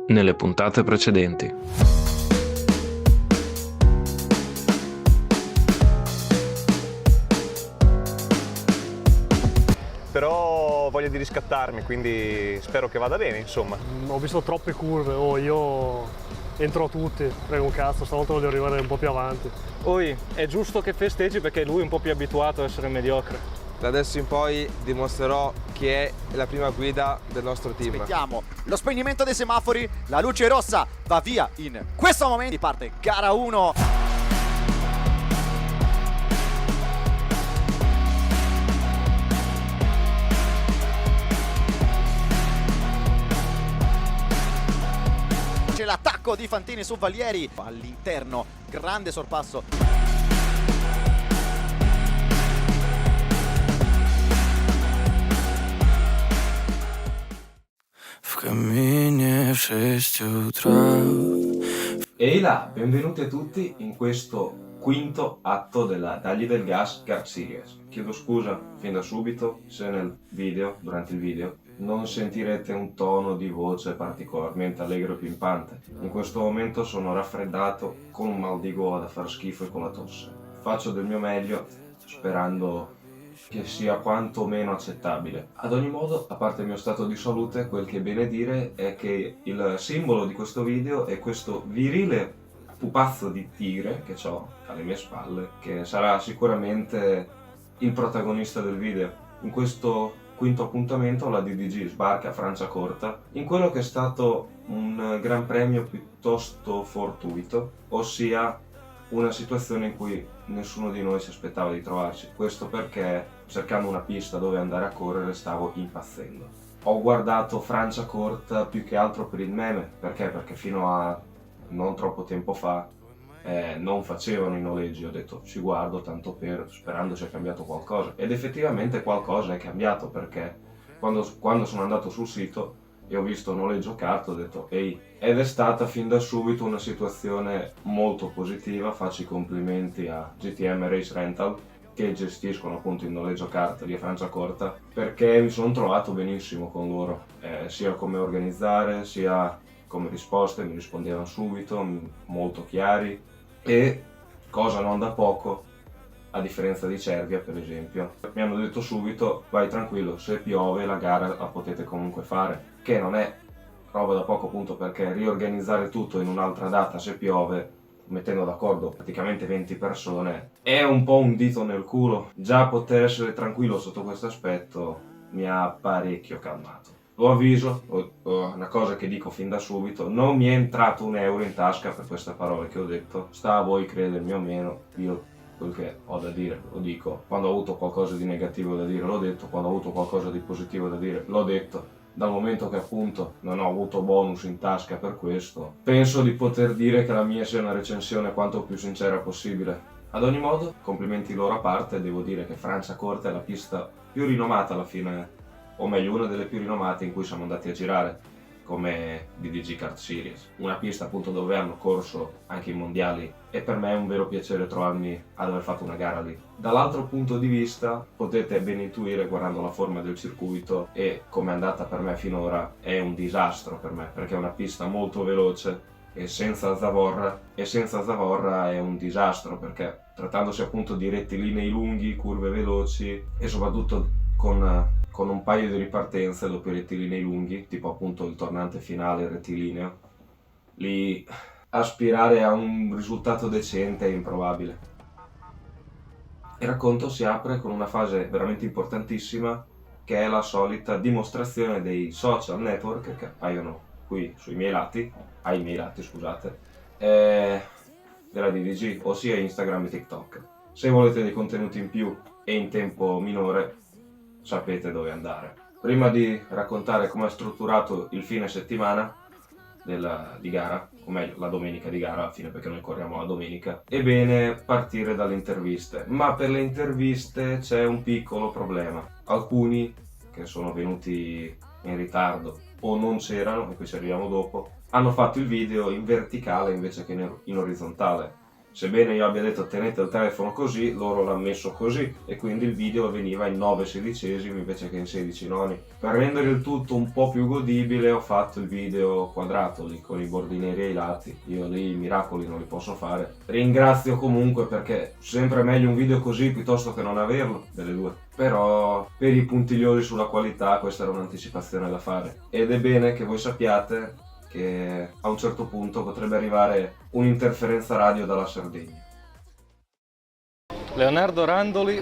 nelle puntate precedenti. Però voglio di riscattarmi, quindi spero che vada bene, insomma. Ho visto troppe curve, io entro a tutti, frega un cazzo, stavolta voglio arrivare un po' più avanti. È giusto che festeggi perché lui è un po' più abituato a essere mediocre. Da adesso in poi dimostrerò chi è la prima guida del nostro team. Aspettiamo lo spegnimento dei semafori, la luce rossa va via in questo momento, parte gara 1. C'è l'attacco di Fantini su Valieri, all'interno, grande sorpasso. Ehi là, benvenuti a tutti in questo quinto atto della Dagli del Gas Kart Series. Chiedo scusa fin da subito se durante il video, non sentirete un tono di voce particolarmente allegro e pimpante. In questo momento sono raffreddato con un mal di gola da far schifo e con la tosse. Faccio del mio meglio sperando che sia quanto meno accettabile. Ad ogni modo, a parte il mio stato di salute, quel che è bene dire è che il simbolo di questo video è questo virile pupazzo di tigre che ho alle mie spalle, che sarà sicuramente il protagonista del video. In questo quinto appuntamento la DDG sbarca a Franciacorta in quello che è stato un gran premio piuttosto fortuito, ossia una situazione in cui nessuno di noi si aspettava di trovarci. Questo perché cercando una pista dove andare a correre stavo impazzendo. Ho guardato Franciacorta più che altro per il meme, perché fino a non troppo tempo fa non facevano i noleggi. Ho detto ci guardo tanto per, sperando sia cambiato qualcosa, ed effettivamente qualcosa è cambiato, perché quando sono andato sul sito e ho visto noleggio kart ho detto ehi, ed è stata fin da subito una situazione molto positiva. Faccio i complimenti a GTM Race Rental che gestiscono appunto il noleggio kart lì a Franciacorta, perché mi sono trovato benissimo con loro, sia come organizzare sia come risposte. Mi rispondevano subito, molto chiari, e cosa non da poco, a differenza di Cervia per esempio, mi hanno detto subito vai tranquillo, se piove la gara la potete comunque fare, che non è roba da poco, appunto perché riorganizzare tutto in un'altra data se piove, mettendo d'accordo praticamente 20 persone, è un po' un dito nel culo. Già poter essere tranquillo sotto questo aspetto mi ha parecchio calmato. Lo avviso, una cosa che dico fin da subito, non mi è entrato un euro in tasca per queste parole che ho detto, sta a voi credermi o meno. Io quel che ho da dire lo dico, quando ho avuto qualcosa di negativo da dire l'ho detto, quando ho avuto qualcosa di positivo da dire l'ho detto. Dal momento che appunto non ho avuto bonus in tasca per questo, penso di poter dire che la mia sia una recensione quanto più sincera possibile. Ad ogni modo, complimenti loro a parte, devo dire che Franciacorta è la pista più rinomata alla fine, o meglio una delle più rinomate in cui siamo andati a girare come DDG Kart Series, una pista appunto dove hanno corso anche i mondiali, e per me è un vero piacere trovarmi ad aver fatto una gara lì. Dall'altro punto di vista potete ben intuire, guardando la forma del circuito e come è andata per me finora, è un disastro per me, perché è una pista molto veloce e senza zavorra è un disastro, perché trattandosi appunto di rettilinei lunghi, curve veloci e soprattutto con un paio di ripartenze dopo i rettilinei lunghi, tipo appunto il tornante finale, il rettilineo, lì aspirare a un risultato decente è improbabile. Il racconto si apre con una fase veramente importantissima, che è la solita dimostrazione dei social network che appaiono qui ai miei lati, della DDG, ossia Instagram e TikTok. Se volete dei contenuti in più e in tempo minore, sapete dove andare. Prima di raccontare come è strutturato il fine settimana di gara, o meglio la domenica di gara alla fine, perché noi corriamo la domenica, è bene partire dalle interviste. Ma per le interviste c'è un piccolo problema. Alcuni che sono venuti in ritardo o non c'erano, e qui ci arriviamo dopo, hanno fatto il video in verticale invece che in orizzontale. Sebbene io abbia detto tenete il telefono così, loro l'hanno messo così e quindi il video veniva in 9/16 invece che in 16 noni. Per rendere il tutto un po' più godibile ho fatto il video quadrato lì con i bordi neri ai lati. Io lì i miracoli non li posso fare. Ringrazio comunque perché sempre meglio un video così piuttosto che non averlo, delle due. Però per i puntigliosi sulla qualità questa era un'anticipazione da fare. Ed è bene che voi sappiate che a un certo punto potrebbe arrivare un'interferenza radio dalla Sardegna. Leonardo Randoli,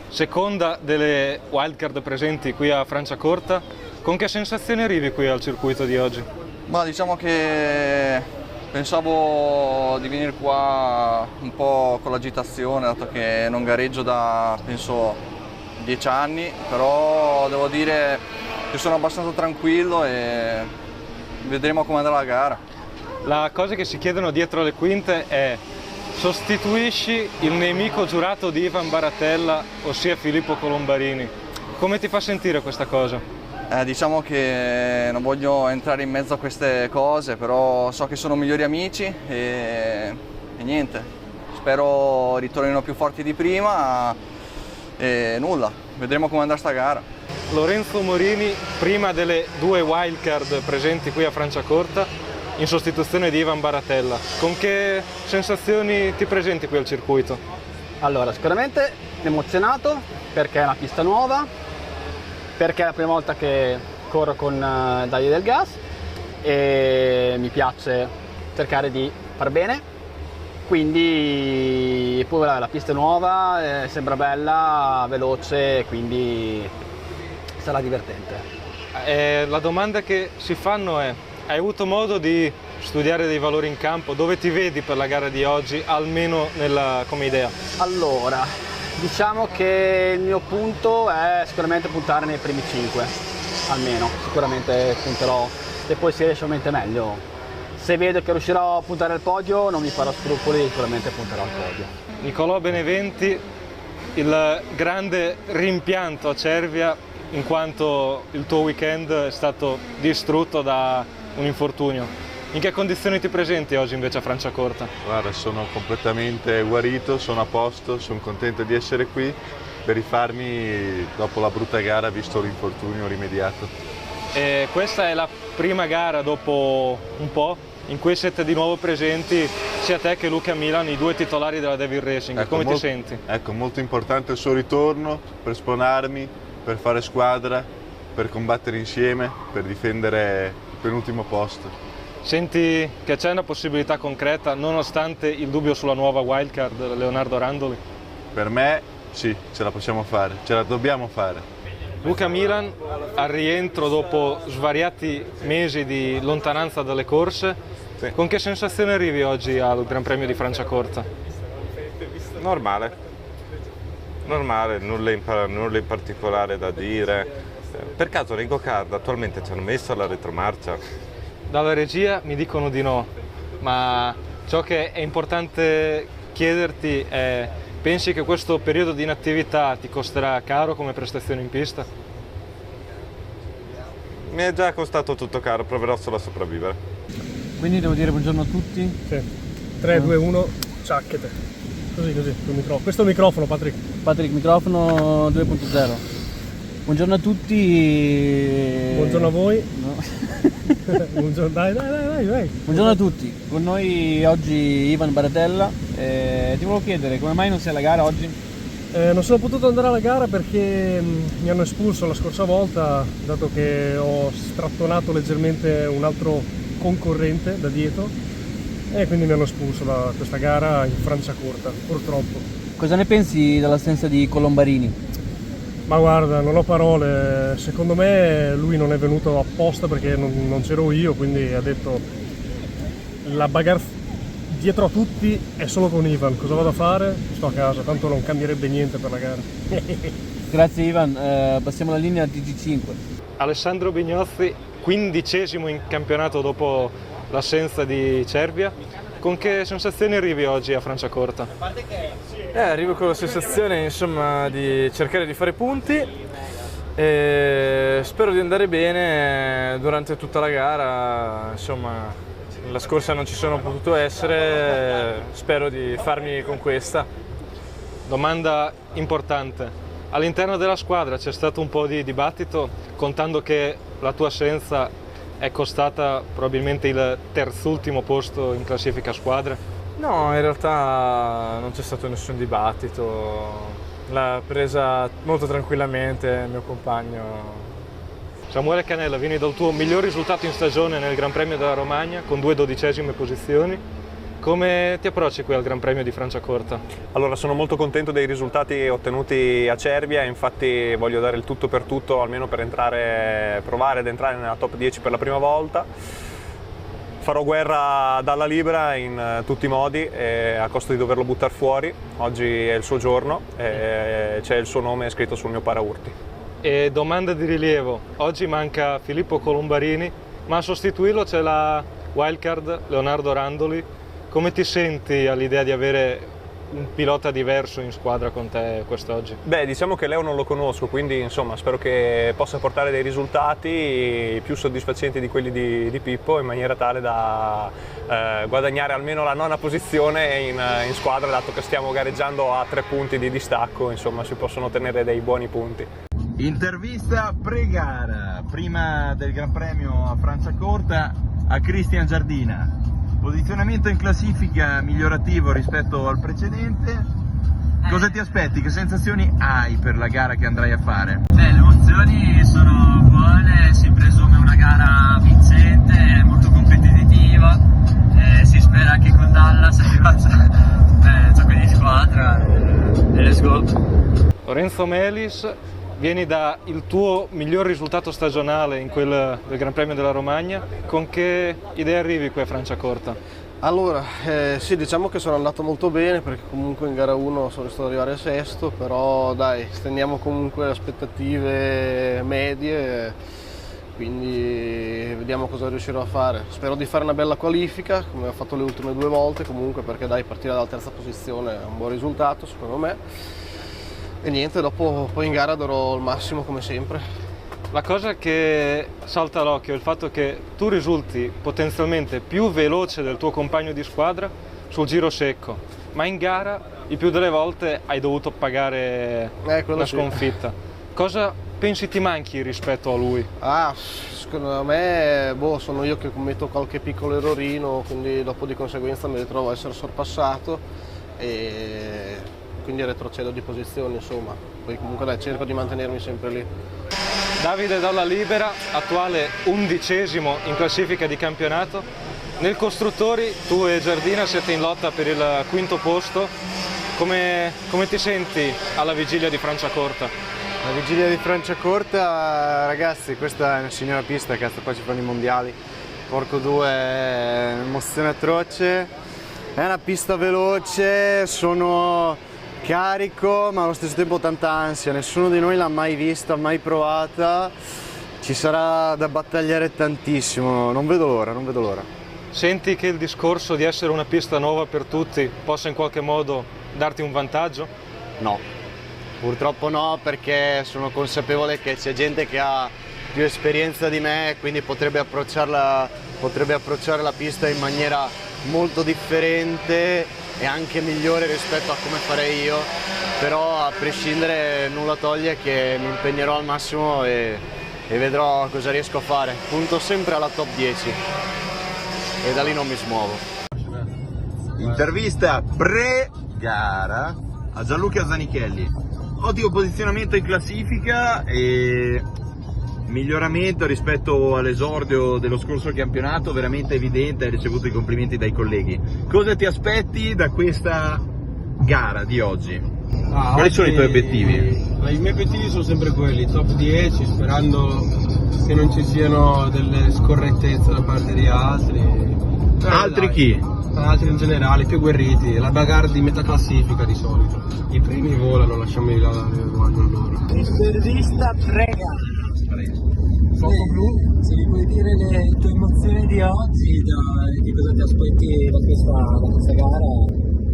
seconda delle wildcard presenti qui a Franciacorta, con che sensazioni arrivi qui al circuito di oggi? Ma diciamo che pensavo di venire qua un po' con l'agitazione, dato che non gareggio da penso 10 anni, però devo dire che sono abbastanza tranquillo e vedremo come andrà la gara. La cosa che si chiedono dietro le quinte è: sostituisci il nemico giurato di Ivan Baratella, ossia Filippo Colombarini. Come ti fa sentire questa cosa? Diciamo che non voglio entrare in mezzo a queste cose, però so che sono migliori amici e niente, spero ritornino più forti di prima e nulla, vedremo come andrà sta gara. Lorenzo Morini, prima delle due wildcard presenti qui a Franciacorta, in sostituzione di Ivan Baratella. Con che sensazioni ti presenti qui al circuito? Allora, sicuramente emozionato perché è una pista nuova, perché è la prima volta che corro con Dagli del Gas e mi piace cercare di far bene, quindi poi la pista è nuova, sembra bella, veloce, quindi sarà divertente. La domanda che si fanno è: hai avuto modo di studiare dei valori in campo? Dove ti vedi per la gara di oggi, almeno come idea? Allora, diciamo che il mio punto è sicuramente puntare nei primi 5, almeno, sicuramente punterò, se poi si riesce ovviamente meglio. Se vedo che riuscirò a puntare al podio non mi farò scrupoli, sicuramente punterò al podio. Nicolò Beneventi, il grande rimpianto a Cervia in quanto il tuo weekend è stato distrutto da un infortunio. In che condizioni ti presenti oggi invece a Franciacorta? Guarda, sono completamente guarito, sono a posto, sono contento di essere qui per rifarmi dopo la brutta gara visto l'infortunio rimediato. E questa è la prima gara dopo un po' in cui siete di nuovo presenti sia te che Luca Milan, i due titolari della Devil Racing. Ecco, come ti senti? Ecco, molto importante il suo ritorno per spronarmi, per fare squadra, per combattere insieme, per difendere il penultimo posto. Senti che c'è una possibilità concreta nonostante il dubbio sulla nuova wildcard Leonardo Randoli? Per me sì, ce la possiamo fare, ce la dobbiamo fare. Luca Milan al rientro dopo svariati mesi di lontananza dalle corse, Sì. Con che sensazione arrivi oggi al Gran Premio di Franciacorta? Normale, nulla in particolare da dire. Per caso nei go-kart attualmente ci hanno messo la retromarcia? Dalla regia mi dicono di no, ma ciò che è importante chiederti è: pensi che questo periodo di inattività ti costerà caro come prestazione in pista? Mi è già costato tutto caro, proverò solo a sopravvivere. Quindi devo dire buongiorno a tutti? Sì. 3, 2, 1, ciacchete. Così, col microfono. Questo è il microfono, Patrick. Patrick, microfono 2.0. Buongiorno a tutti. Buongiorno a voi. No. Buongiorno, dai. Buongiorno a tutti. Con noi oggi Ivan Baratella. Ti volevo chiedere come mai non sei alla gara oggi? Non sono potuto andare alla gara perché mi hanno espulso la scorsa volta, dato che ho strattonato leggermente un altro concorrente da dietro e quindi mi hanno espulso da questa gara in Franciacorta, purtroppo. Cosa ne pensi dell'assenza di Colombarini? Ma guarda, non ho parole, secondo me lui non è venuto apposta perché non c'ero io, quindi ha detto la bagarre dietro a tutti è solo con Ivan, cosa vado a fare? Sto a casa, tanto non cambierebbe niente per la gara. Grazie Ivan, passiamo alla linea TG5. Alessandro Bignozzi, 15° in campionato dopo l'assenza di Cervia. Con che sensazioni arrivi oggi a Franciacorta? Arrivo con la sensazione, insomma, di cercare di fare punti e spero di andare bene durante tutta la gara, insomma, La scorsa non ci sono potuto essere, spero di farmi con questa. Domanda importante. All'interno della squadra c'è stato un po' di dibattito, contando che la tua assenza è costata probabilmente il terzultimo posto in classifica squadre? No, in realtà non c'è stato nessun dibattito, l'ha presa molto tranquillamente il mio compagno. Samuele Canella, vieni dal tuo miglior risultato in stagione nel Gran Premio della Romagna con 2 12ime posizioni. Come ti approcci qui al Gran Premio di Franciacorta? Allora, sono molto contento dei risultati ottenuti a Cervia, infatti voglio dare il tutto per tutto, almeno per provare ad entrare nella top 10 per la prima volta. Farò guerra dalla libera in tutti i modi, a costo di doverlo buttare fuori. Oggi è il suo giorno, c'è il suo nome scritto sul mio paraurti. E domanda di rilievo, oggi manca Filippo Colombarini, ma a sostituirlo c'è la wildcard Leonardo Randoli. Come ti senti all'idea di avere un pilota diverso in squadra con te quest'oggi? Beh, diciamo che Leo non lo conosco, quindi insomma spero che possa portare dei risultati più soddisfacenti di quelli di Pippo, in maniera tale da guadagnare almeno la 9ª posizione in squadra, dato che stiamo gareggiando a 3 punti di distacco, insomma si possono ottenere dei buoni punti. Intervista pre-gara, prima del Gran Premio a Franciacorta, a Cristian Giardina. Posizionamento in classifica migliorativo rispetto al precedente. Cosa ti aspetti? Che sensazioni hai per la gara che andrai a fare? Le emozioni sono buone, si presume una gara vincente, molto competitiva, si spera che con Dallas si faccia giochi di squadra e let's go. Lorenzo Melis, vieni da il tuo miglior risultato stagionale in quel del Gran Premio della Romagna. Con che idee arrivi qui a Franciacorta? Allora, sì, diciamo che sono andato molto bene perché comunque in gara 1 sono riuscito ad arrivare sesto, però dai, stendiamo comunque le aspettative medie, quindi vediamo cosa riuscirò a fare. Spero di fare una bella qualifica, come ho fatto le ultime 2 volte comunque, perché dai, partire dalla 3ª posizione è un buon risultato secondo me. E niente, dopo poi in gara darò il massimo come sempre. La cosa che salta all'occhio è il fatto che tu risulti potenzialmente più veloce del tuo compagno di squadra sul giro secco, ma in gara il più delle volte hai dovuto pagare la sconfitta. Cosa pensi ti manchi rispetto a lui? Secondo me sono io che commetto qualche piccolo errorino, quindi dopo di conseguenza mi ritrovo a essere sorpassato e quindi retrocedo di posizione, insomma. Poi comunque dai, cerco di mantenermi sempre lì. Davide Dalla Libera, attuale 11° in classifica di campionato. Nel costruttori tu e Giardina siete in lotta per il 5º posto. Come ti senti alla vigilia di Franciacorta? La vigilia di Franciacorta, ragazzi, questa è una signora pista, cazzo, qua ci fanno i mondiali. Porco due, è un'emozione atroce. È una pista veloce, sono carico ma allo stesso tempo tanta ansia, nessuno di noi l'ha mai vista, mai provata, ci sarà da battagliare tantissimo, non vedo l'ora. Senti che il discorso di essere una pista nuova per tutti possa in qualche modo darti un vantaggio? No, purtroppo no, perché sono consapevole che c'è gente che ha più esperienza di me e quindi potrebbe approcciare la pista in maniera molto differente e anche migliore rispetto a come farei io, però a prescindere nulla toglie che mi impegnerò al massimo e vedrò cosa riesco a fare. Punto sempre alla top 10 e da lì non mi smuovo. Intervista pre-gara a Gianluca Zanichelli. Ottimo posizionamento in classifica e miglioramento rispetto all'esordio dello scorso campionato, veramente evidente, hai ricevuto i complimenti dai colleghi. Cosa ti aspetti da questa gara di oggi? Quali sono i tuoi obiettivi? I miei obiettivi sono sempre quelli, top 10, sperando che non ci siano delle scorrettezze da parte di altri. Altri chi? Altri in generale, più guerriti, la bagarre di metà classifica di solito. I primi volano, lasciamoli là, guardano loro. Intervista pre-gara. Fuoco blu, se mi puoi dire le tue emozioni di oggi, di cosa ti aspetti da questa gara?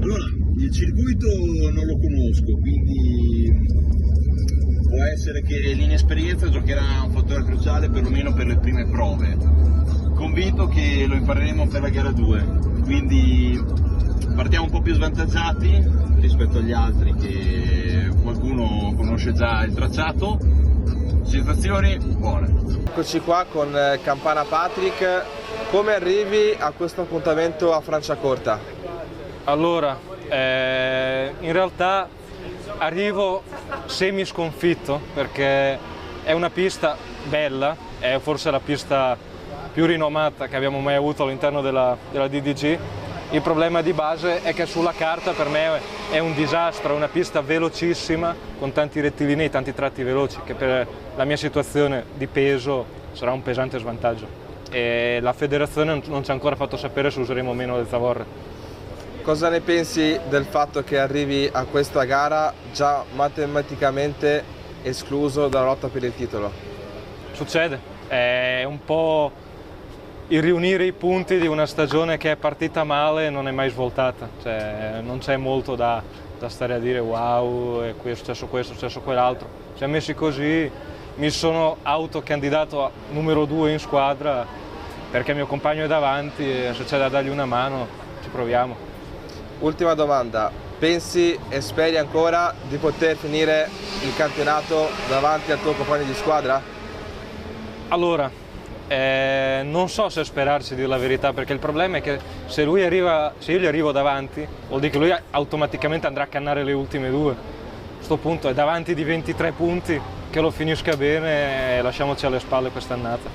Allora, il circuito non lo conosco, quindi può essere che l'inesperienza giocherà un fattore cruciale perlomeno per le prime prove. convinto che lo impareremo per la gara 2, quindi partiamo un po' più svantaggiati rispetto agli altri che qualcuno conosce già il tracciato. Sensazioni buone. Eccoci qua con Campana Patrick. Come arrivi a questo appuntamento a Franciacorta? Allora, in realtà arrivo semi sconfitto perché è una pista bella, è forse la pista più rinomata che abbiamo mai avuto all'interno della DDG. Il problema di base è che sulla carta per me è un disastro, è una pista velocissima con tanti rettilinei, tanti tratti veloci, che per la mia situazione di peso sarà un pesante svantaggio. E la federazione non ci ha ancora fatto sapere se useremo meno le zavorre. Cosa ne pensi del fatto che arrivi a questa gara già matematicamente escluso dalla lotta per il titolo? Succede, è un po' il riunire i punti di una stagione che è partita male e non è mai svoltata, cioè, non c'è molto da stare a dire wow, è successo questo, è successo quell'altro. Siamo messi così, mi sono autocandidato a numero 2 in squadra perché mio compagno è davanti e se c'è da dargli una mano ci proviamo. Ultima domanda, pensi e speri ancora di poter finire il campionato davanti al tuo compagno di squadra? Allora, non so se sperarci, dire la verità, perché il problema è che se io gli arrivo davanti, vuol dire che lui automaticamente andrà a cannare le ultime due. A questo punto è davanti di 23 punti, che lo finisca bene e lasciamoci alle spalle quest'annata.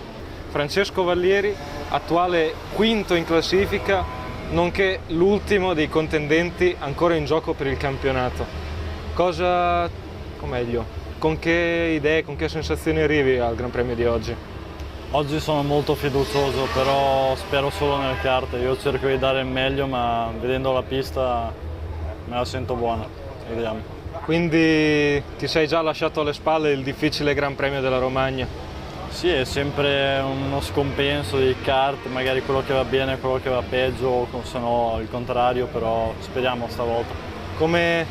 Francesco Vallieri, attuale quinto in classifica, nonché l'ultimo dei contendenti ancora in gioco per il campionato. Con che idee, con che sensazioni arrivi al Gran Premio di oggi? Oggi sono molto fiducioso, però spero solo nelle carte. Io cerco di dare il meglio, ma vedendo la pista me la sento buona. Vediamo. Quindi ti sei già lasciato alle spalle il difficile Gran Premio della Romagna? Sì, è sempre uno scompenso di kart, magari quello che va bene, quello che va peggio, o se no il contrario, però speriamo stavolta. Come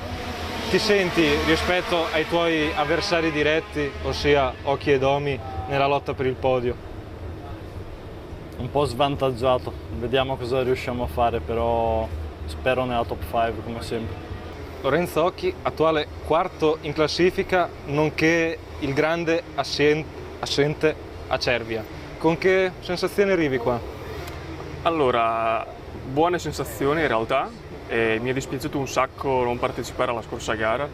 ti senti rispetto ai tuoi avversari diretti, ossia Occhi e Domi, nella lotta per il podio? Un po' svantaggiato, vediamo cosa riusciamo a fare, però spero nella top 5 come sempre. Lorenzo Occhi, attuale quarto in classifica, nonché il grande assente a Cervia. Con che sensazioni arrivi qua? Allora, buone sensazioni in realtà. Mi è dispiaciuto un sacco non partecipare alla scorsa gara.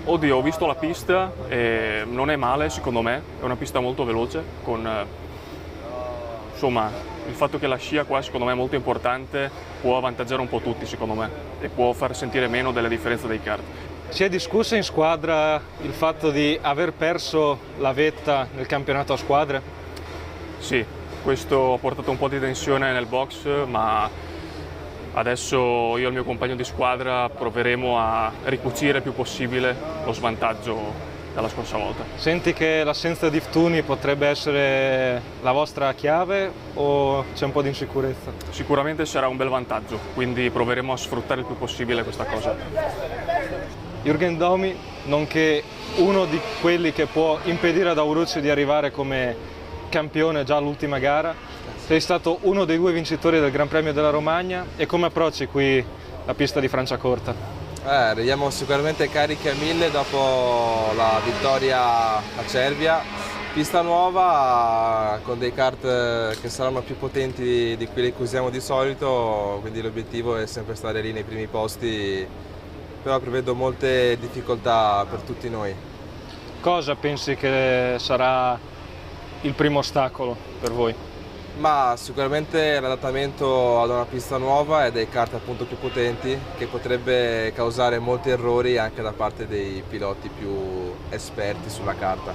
Oddio, ho visto la pista e non è male secondo me, è una pista molto veloce con insomma il fatto che la scia qua secondo me è molto importante, può avvantaggiare un po' tutti secondo me e può far sentire meno delle differenze dei kart. Si è discusso in squadra il fatto di aver perso la vetta nel campionato a squadre? Sì, questo ha portato un po' di tensione nel box, ma adesso io e il mio compagno di squadra proveremo a ricucire il più possibile lo svantaggio dalla scorsa volta. Senti che l'assenza di Ftuni potrebbe essere la vostra chiave o c'è un po' di insicurezza? Sicuramente sarà un bel vantaggio, quindi proveremo a sfruttare il più possibile questa cosa. Jürgen Domi, nonché uno di quelli che può impedire ad Aurucci di arrivare come campione già all'ultima gara, sei stato uno dei due vincitori del Gran Premio della Romagna e come approcci qui la pista di Franciacorta? Arriviamo sicuramente carichi a 1000 dopo la vittoria a Cervia. Pista nuova con dei kart che saranno più potenti di quelli che usiamo di solito, quindi l'obiettivo è sempre stare lì nei primi posti, però prevedo molte difficoltà per tutti noi. Cosa pensi che sarà il primo ostacolo per voi? Ma sicuramente l'adattamento ad una pista nuova e dei kart appunto più potenti, che potrebbe causare molti errori anche da parte dei piloti più esperti sulla carta.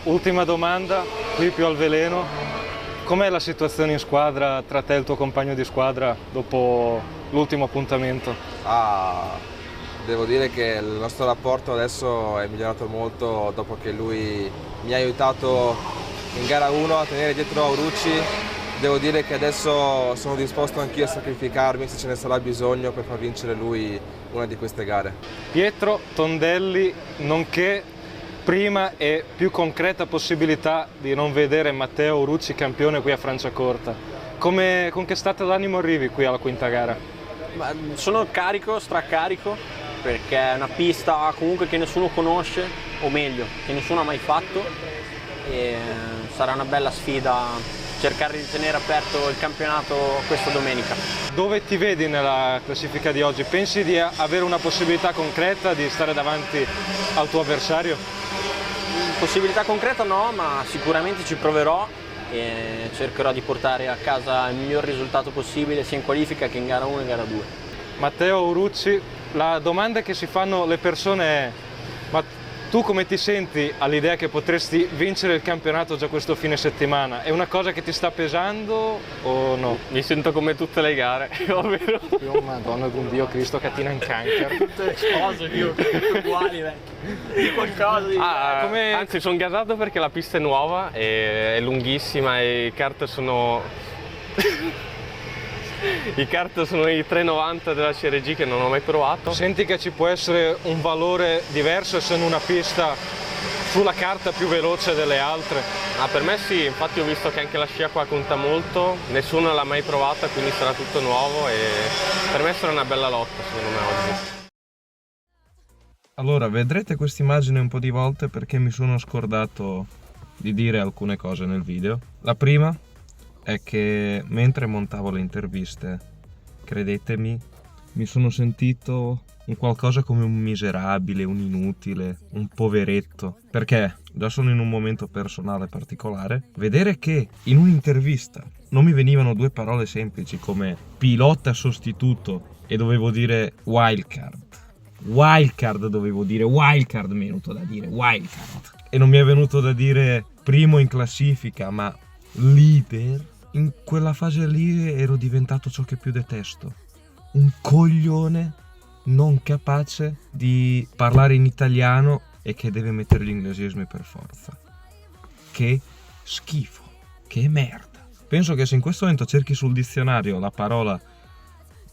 Ultima domanda, qui più al veleno, com'è la situazione in squadra tra te e il tuo compagno di squadra dopo l'ultimo appuntamento? Devo dire che il nostro rapporto adesso è migliorato molto dopo che lui mi ha aiutato in gara 1 a tenere dietro Aurucci. Devo dire che adesso sono disposto anch'io a sacrificarmi se ce ne sarà bisogno per far vincere lui una di queste gare. Pietro Tondelli, nonché prima e più concreta possibilità di non vedere Matteo Urrucci campione qui a Franciacorta. Con che stato d'animo arrivi qui alla quinta gara? Sono carico, stracarico, perché è una pista comunque che nessuno conosce, o meglio, che nessuno ha mai fatto, e sarà una bella sfida cercare di tenere aperto il campionato questa domenica. Dove ti vedi nella classifica di oggi? Pensi di avere una possibilità concreta di stare davanti al tuo avversario? Possibilità concreta no, ma sicuramente ci proverò e cercherò di portare a casa il miglior risultato possibile sia in qualifica che in gara 1 e gara 2. Matteo Urrucci, la domanda che si fanno le persone è: ma tu come ti senti all'idea che potresti vincere il campionato già questo fine settimana? È una cosa che ti sta pesando o no? Mi sento come tutte le gare, ovvero... Oh Madonna, con Dio Cristo, cattina in cancer. Tutte le cose, io uguali, di qualcosa di... Anzi, sono gasato perché la pista è nuova, è lunghissima e i kart sono... I kart sono i 390 della CRG che non ho mai provato. Senti che ci può essere un valore diverso essendo una pista sulla carta più veloce delle altre? Per me sì, infatti ho visto che anche la scia qua conta molto, nessuno l'ha mai provata, quindi sarà tutto nuovo e per me sarà una bella lotta secondo me oggi. Allora, vedrete questa immagine un po' di volte perché mi sono scordato di dire alcune cose nel video. La prima è che mentre montavo le interviste, credetemi, mi sono sentito un qualcosa come un miserabile, un inutile, un poveretto. Perché, già sono in un momento personale particolare, vedere che in un'intervista non mi venivano due parole semplici come pilota sostituto e dovevo dire wildcard. Wildcard dovevo dire, wildcard mi è venuto da dire, wildcard. E non mi è venuto da dire primo in classifica, ma leader. In quella fase lì ero diventato ciò che più detesto, un coglione non capace di parlare in italiano e che deve mettere gli inglesismi per forza. Che schifo, che merda. Penso che se in questo momento cerchi sul dizionario la parola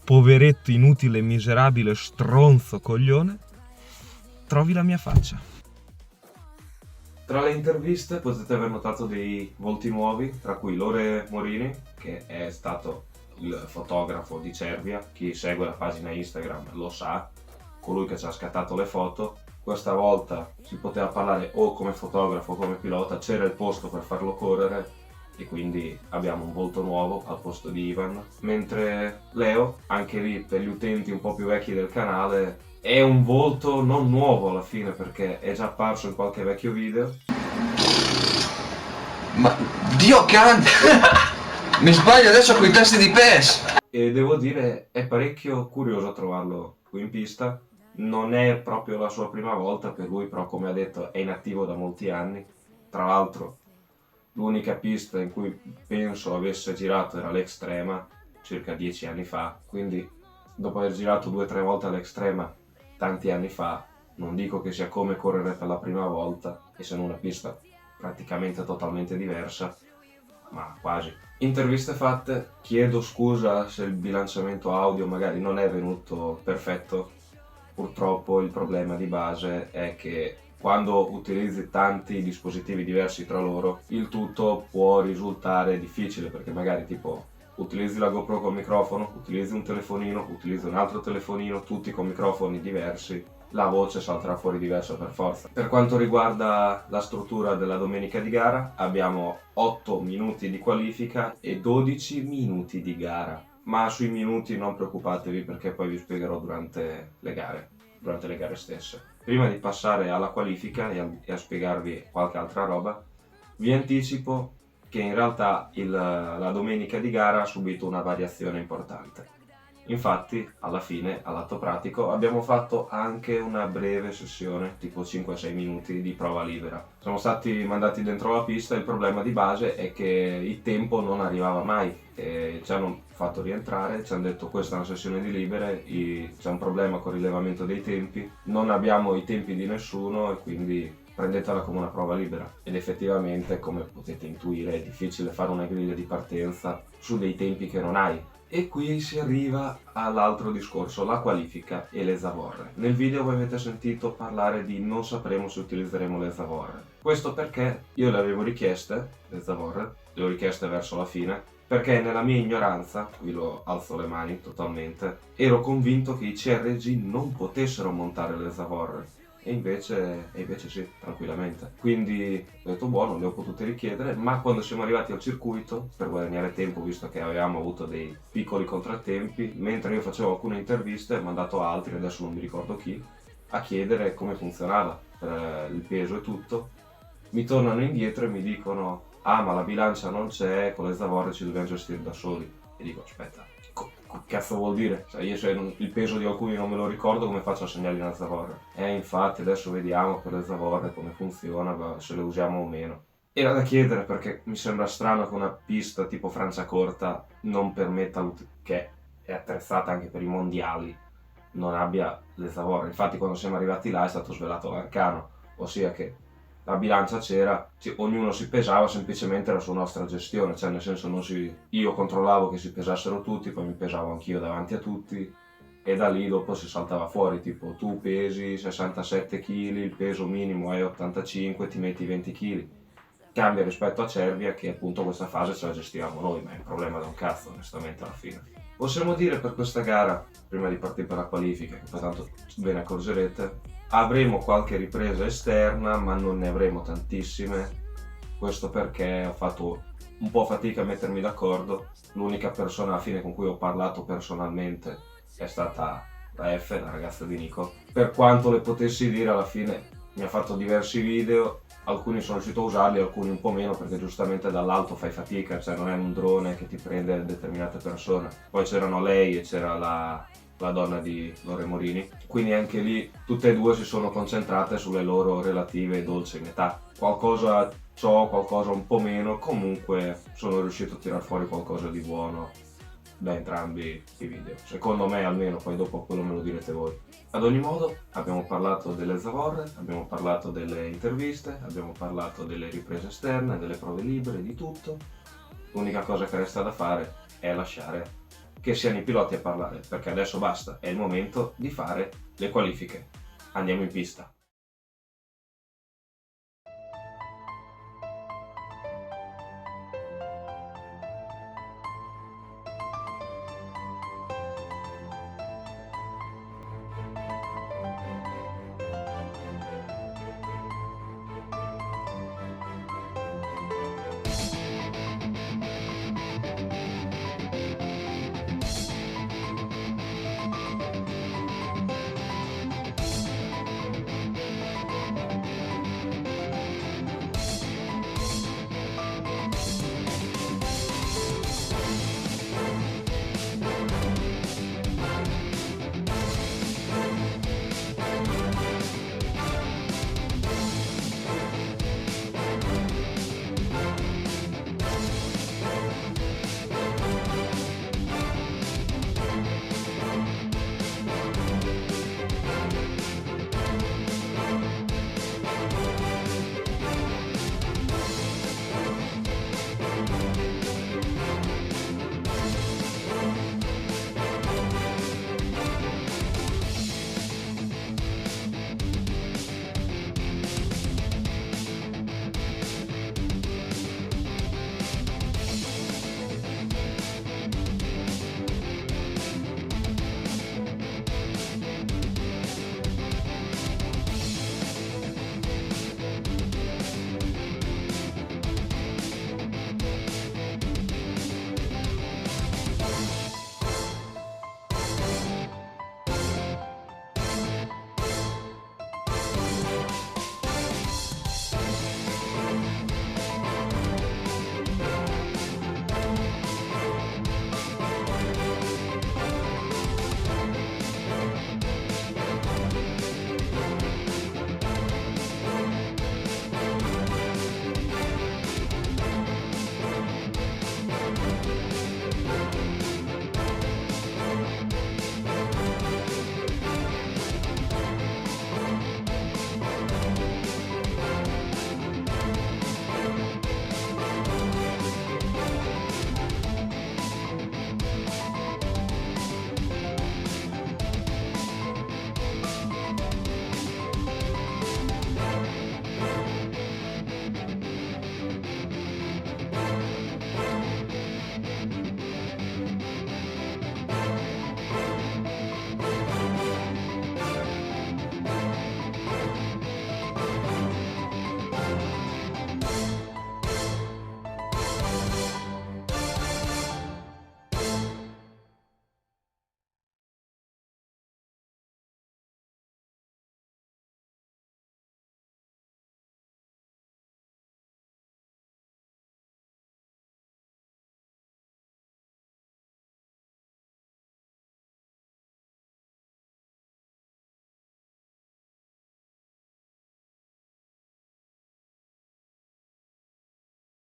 poveretto, inutile, miserabile, stronzo, coglione, trovi la mia faccia. Tra le interviste potete aver notato dei volti nuovi, tra cui Lore Morini, che è stato il fotografo di Cervia. Chi segue la pagina Instagram lo sa, colui che ci ha scattato le foto. Questa volta si poteva parlare o come fotografo o come pilota, c'era il posto per farlo correre e quindi abbiamo un volto nuovo al posto di Ivan. Mentre Leo, anche lì per gli utenti un po' più vecchi del canale, è un volto non nuovo alla fine perché è già apparso in qualche vecchio video. Ma Dio can! Mi sbaglio adesso con i testi di PES! E devo dire è parecchio curioso trovarlo qui in pista. Non è proprio la sua prima volta per lui, però come ha detto è in attivo da molti anni. Tra l'altro l'unica pista in cui penso avesse girato era l'Extrema circa 10 anni fa, quindi dopo aver girato 2 o 3 volte all'Extrema tanti anni fa, non dico che sia come correre per la prima volta, essendo una pista praticamente totalmente diversa, ma quasi. Interviste fatte, chiedo scusa se il bilanciamento audio magari non è venuto perfetto. Purtroppo il problema di base è che quando utilizzi tanti dispositivi diversi tra loro, il tutto può risultare difficile, perché magari tipo utilizzi la GoPro con microfono, utilizzi un telefonino, utilizzi un altro telefonino, tutti con microfoni diversi, la voce salterà fuori diversa per forza. Per quanto riguarda la struttura della domenica di gara, abbiamo 8 minuti di qualifica e 12 minuti di gara. Ma sui minuti non preoccupatevi perché poi vi spiegherò durante le gare stesse. Prima di passare alla qualifica e a spiegarvi qualche altra roba, vi anticipo che in realtà la domenica di gara ha subito una variazione importante. Infatti, alla fine, all'atto pratico, abbiamo fatto anche una breve sessione, tipo 5-6 minuti di prova libera. Siamo stati mandati dentro la pista e il problema di base è che il tempo non arrivava mai. E ci hanno fatto rientrare, ci hanno detto questa è una sessione di libere, c'è un problema con il rilevamento dei tempi, non abbiamo i tempi di nessuno e quindi prendetela come una prova libera. Ed effettivamente, come potete intuire, è difficile fare una griglia di partenza su dei tempi che non hai. E qui si arriva all'altro discorso, la qualifica e le zavorre. Nel video voi avete sentito parlare di non sapremo se utilizzeremo le zavorre. Questo perché io le avevo richieste, le zavorre, le ho richieste verso la fine, perché nella mia ignoranza, qui lo alzo le mani totalmente, ero convinto che i CRG non potessero montare le zavorre. E invece sì, tranquillamente. Quindi ho detto buono, le ho potute richiedere, ma quando siamo arrivati al circuito, per guadagnare tempo, visto che avevamo avuto dei piccoli contrattempi, mentre io facevo alcune interviste, ho mandato altri, adesso non mi ricordo chi, a chiedere come funzionava il peso e tutto. Mi tornano indietro e mi dicono ah, ma la bilancia non c'è, con le zavorre ci dobbiamo gestire da soli. E dico aspetta, che cazzo vuol dire? Cioè, io se il peso di alcuni non me lo ricordo, come faccio a segnarli una zavorra? Infatti adesso vediamo per le zavorre come funziona, se le usiamo o meno. Era da chiedere perché mi sembra strano che una pista tipo Franciacorta non permetta, che è attrezzata anche per i mondiali, non abbia le zavorre. Infatti quando siamo arrivati là è stato svelato l'arcano, ossia che la bilancia c'era, ognuno si pesava, semplicemente era su nostra gestione, cioè nel senso io controllavo che si pesassero tutti, poi mi pesavo anch'io davanti a tutti e da lì dopo si saltava fuori, tipo tu pesi 67 kg, il peso minimo è 85, ti metti 20 kg. Cambia rispetto a Cervia che appunto questa fase ce la gestivamo noi, ma è un problema da un cazzo onestamente alla fine. Possiamo dire per questa gara, prima di partire per la qualifica, che poi tanto ve ne accorgerete, avremo qualche ripresa esterna, ma non ne avremo tantissime. Questo perché ho fatto un po' fatica a mettermi d'accordo. L'unica persona alla fine con cui ho parlato personalmente è stata la F, la ragazza di Nico. Per quanto le potessi dire, alla fine mi ha fatto diversi video, alcuni sono riuscito a usarli, alcuni un po' meno, perché giustamente dall'alto fai fatica, cioè non è un drone che ti prende determinate persone. Poi c'erano lei e c'era la donna di Lore Morini, quindi anche lì tutte e due si sono concentrate sulle loro relative dolci metà. Qualcosa so, qualcosa un po' meno, comunque sono riuscito a tirar fuori qualcosa di buono da entrambi i video, secondo me almeno, poi dopo quello me lo direte voi. Ad ogni modo abbiamo parlato delle zavorre, abbiamo parlato delle interviste, abbiamo parlato delle riprese esterne, delle prove libere, di tutto. L'unica cosa che resta da fare è lasciare che siano i piloti a parlare, perché adesso basta, è il momento di fare le qualifiche. Andiamo in pista.